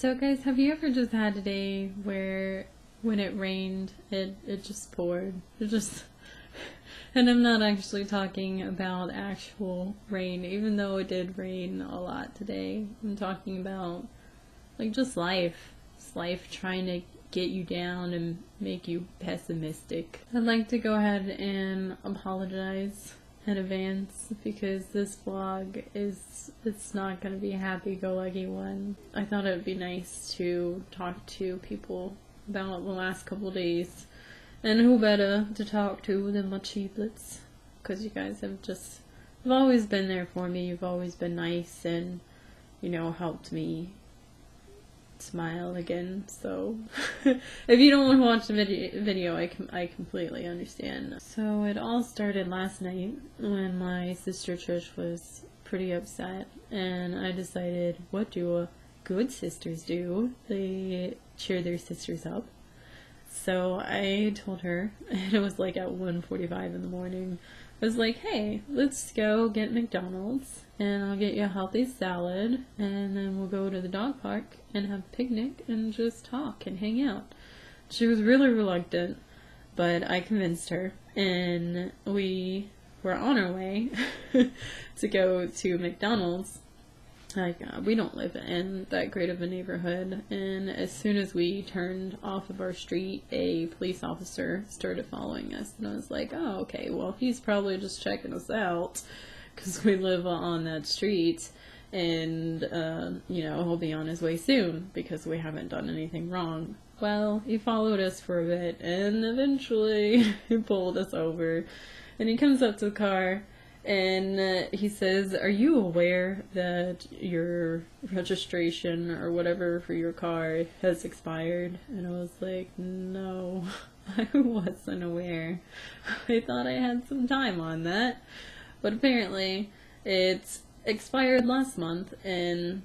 So guys, have you ever just had a day where when it rained, it just poured? It just... And I'm not actually talking about actual rain, even though it did rain a lot today. I'm talking about, like, just life. It's life trying to get you down and make you pessimistic. I'd like to go ahead and apologize in advance because this vlog it's not going to be a happy-go-lucky one. I thought it would be nice to talk to people about the last couple days, and who better to talk to than my chiiblets, because you guys have always been there for me. You've always been nice and, you know, helped me smile again. So if you don't want to watch the video, I completely understand. So it all started last night when my sister Trish was pretty upset, and I decided, what do good sisters do? They cheer their sisters up. So I told her, and it was like at 1:45 in the morning, I was like, hey, let's go get McDonald's, and I'll get you a healthy salad, and then we'll go to the dog park and have a picnic and just talk and hang out. She was really reluctant, but I convinced her, and we were on our way to go to McDonald's. Like, we don't live in that great of a neighborhood, and as soon as we turned off of our street, a police officer started following us, and I was like, oh, okay, well, he's probably just checking us out, because we live on that street, and, you know, he'll be on his way soon, because we haven't done anything wrong. Well, he followed us for a bit, and eventually he pulled us over, and he comes up to the car, and he says, are you aware that your registration or whatever for your car has expired? And I was like, no, I wasn't aware. I thought I had some time on that. But apparently it's expired last month, and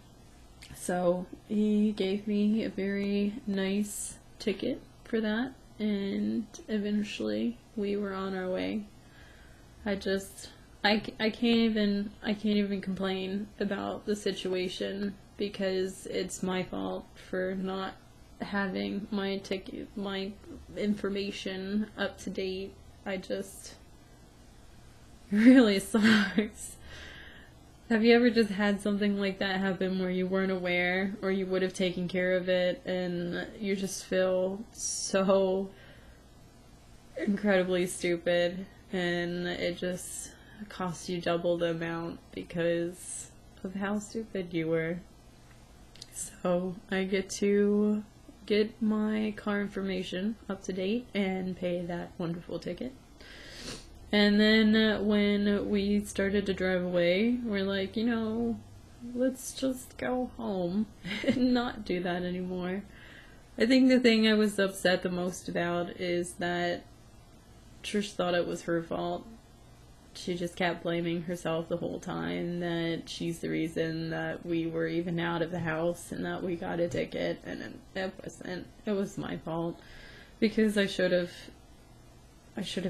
so he gave me a very nice ticket for that, and eventually we were on our way. I can't even complain about the situation, because it's my fault for not having my ticket, my information up to date. It really sucks. Have you ever just had something like that happen where you weren't aware, or you would have taken care of it, and you just feel so incredibly stupid, and it just cost you double the amount because of how stupid you were? So I get to get my car information up to date and pay that wonderful ticket. And then when we started to drive away, we're like, you know, let's just go home and not do that anymore. I think the thing I was upset the most about is that Trish thought it was her fault. She just kept blaming herself the whole time, that she's the reason that we were even out of the house and that we got a ticket, and it wasn't. It was my fault, because I should have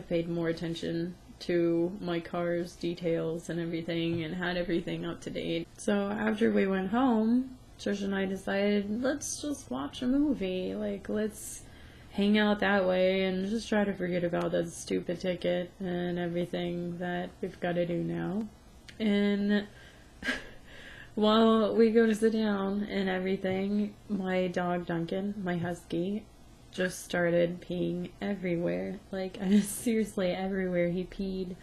paid more attention to my car's details and everything, and had everything up to date. So after we went home, Trish and I decided, let's just watch a movie. Like, let's hang out that way and just try to forget about that stupid ticket and everything that we've got to do now. And while we go to sit down and everything, my dog Duncan, my husky, just started peeing everywhere. Like, seriously everywhere. He peed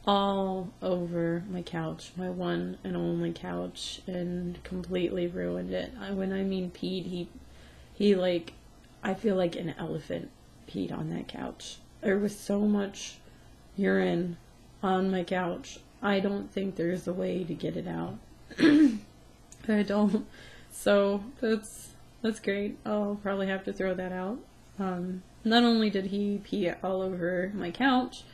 all over my couch, my one and only couch, and completely ruined it. When I mean peed, he like, I feel like an elephant peed on that couch. There was so much urine on my couch. I don't think there's a way to get it out. I don't. So that's great. I'll probably have to throw that out. Not only did he pee all over my couch,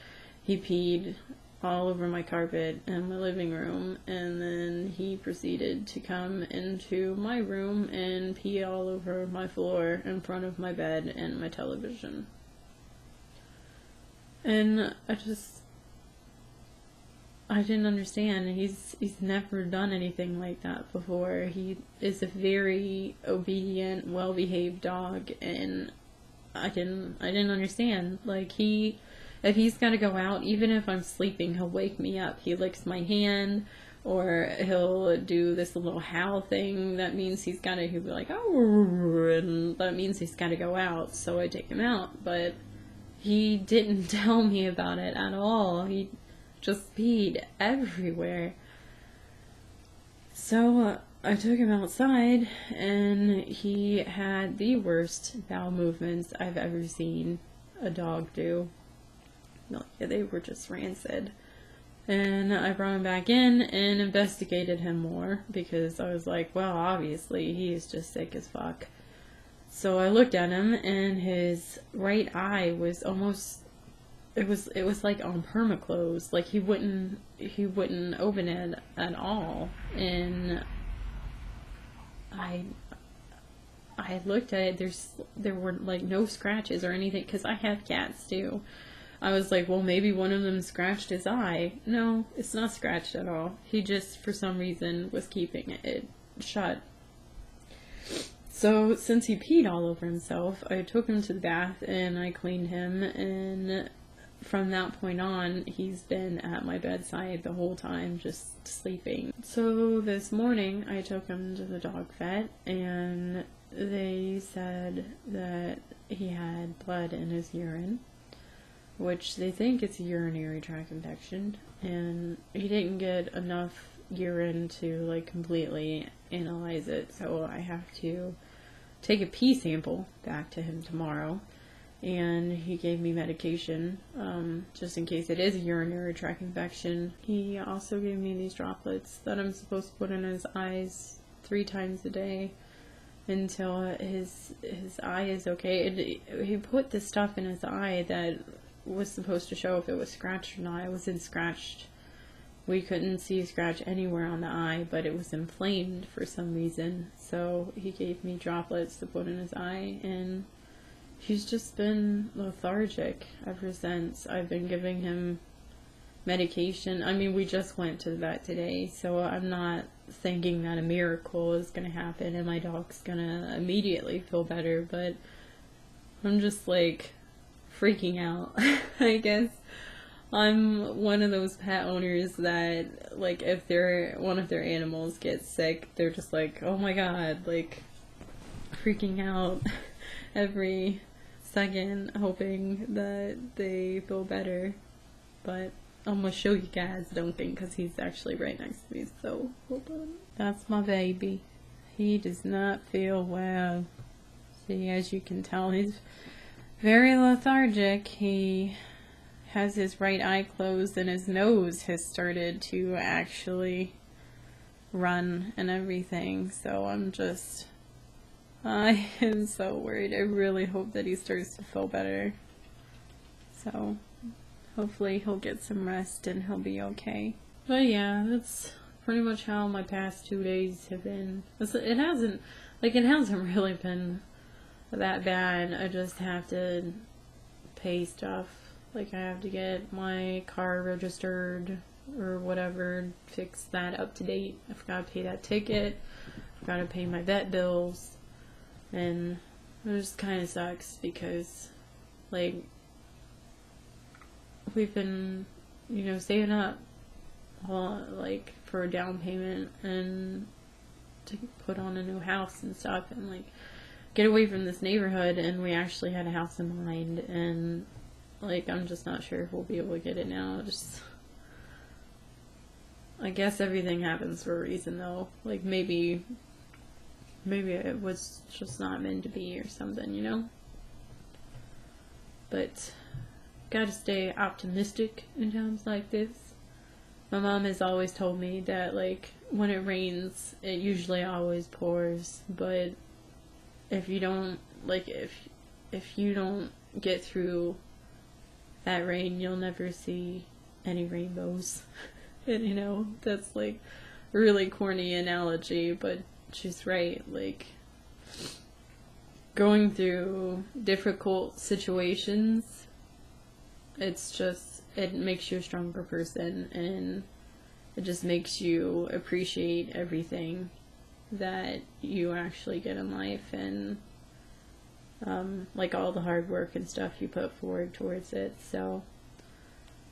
he peed all over my carpet and my living room, and then he proceeded to come into my room and pee all over my floor in front of my bed and my television. And I didn't understand. He's never done anything like that before. He is a very obedient, well-behaved dog, and I didn't understand. Like, if he's got to go out, even if I'm sleeping, he'll wake me up. He licks my hand, or he'll do this little howl thing. That means he'll be like, oh, and that means he's got to go out. So I take him out, but he didn't tell me about it at all. He just peed everywhere. So I took him outside, and he had the worst bowel movements I've ever seen a dog do. No, yeah, they were just rancid. And I brought him back in and investigated him more, because I was like, well, obviously he is just sick as fuck. So I looked at him, and his right eye was almost, it was like on permaclose. Like, he wouldn't open it at all. And I looked at it, there were like no scratches or anything, because I have cats too. I was like, well, maybe one of them scratched his eye. No, it's not scratched at all. He just, for some reason, was keeping it shut. So, since he peed all over himself, I took him to the bath and I cleaned him, and from that point on, he's been at my bedside the whole time, just sleeping. So, this morning, I took him to the dog vet, and they said that he had blood in his urine, which they think it's a urinary tract infection, and he didn't get enough urine to like completely analyze it, so I have to take a pee sample back to him tomorrow. And he gave me medication just in case it is a urinary tract infection. He also gave me these droplets that I'm supposed to put in his eyes 3 times a day until his eye is okay. He put this stuff in his eye that was supposed to show if it was scratched or not. It wasn't scratched. We couldn't see a scratch anywhere on the eye, but it was inflamed for some reason. So he gave me droplets to put in his eye, and he's just been lethargic ever since. I've been giving him medication. I mean, we just went to the vet today, so I'm not thinking that a miracle is going to happen and my dog's going to immediately feel better, but I'm just like freaking out. I guess I'm one of those pet owners that, like, if one of their animals gets sick, they're just like, oh my god, like, freaking out every second, hoping that they feel better. But I'm gonna show you guys, don't think, because he's actually right next to me, so hold on. That's my baby. He does not feel well. See, as you can tell, he's very lethargic. He has his right eye closed, and his nose has started to actually run and everything. So I am so worried. I really hope that he starts to feel better. So hopefully he'll get some rest and he'll be okay. But yeah, that's pretty much how my past 2 days have been. It hasn't really been that bad. I just have to pay stuff. Like, I have to get my car registered or whatever, fix that up to date. I forgot to pay that ticket. I forgot to pay my vet bills. And it just kind of sucks because, like, we've been, saving up like for a down payment and to put on a new house and stuff, and like get away from this neighborhood, and we actually had a house in mind, and like I'm just not sure if we'll be able to get it now. I guess everything happens for a reason though. Like maybe it was just not meant to be or something, But gotta stay optimistic in times like this. My mom has always told me that, like, when it rains, it usually always pours, but if you don't, if you don't get through that rain, you'll never see any rainbows. And, that's, like, a really corny analogy, but she's right. Like, going through difficult situations, it makes you a stronger person, and it just makes you appreciate everything that you actually get in life, and like all the hard work and stuff you put forward towards it. So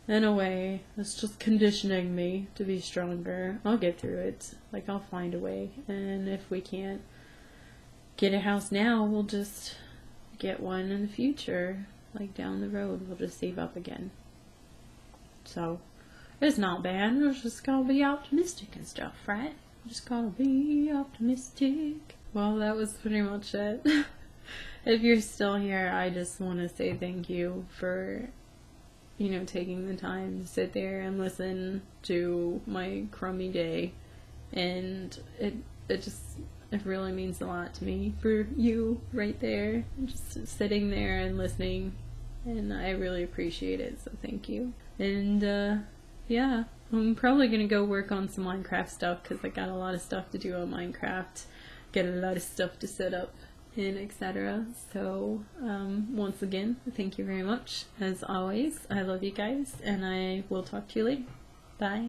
in a way, it's just conditioning me to be stronger. I'll get through it. Like, I'll find a way. And if we can't get a house now, we'll just get one in the future. Like, down the road, we'll just save up again. So, it's not bad. It's just gotta be optimistic and stuff, right? Just gotta be optimistic. Well, that was pretty much it. If you're still here, I just want to say thank you for, you know, taking the time to sit there and listen to my crummy day. And it really means a lot to me for you right there, just sitting there and listening, and I really appreciate it, so thank you. And yeah, I'm probably gonna go work on some Minecraft stuff, because I got a lot of stuff to do on Minecraft, get a lot of stuff to set up and etc. So once again, thank you very much. As always, I love you guys, and I will talk to you later. Bye.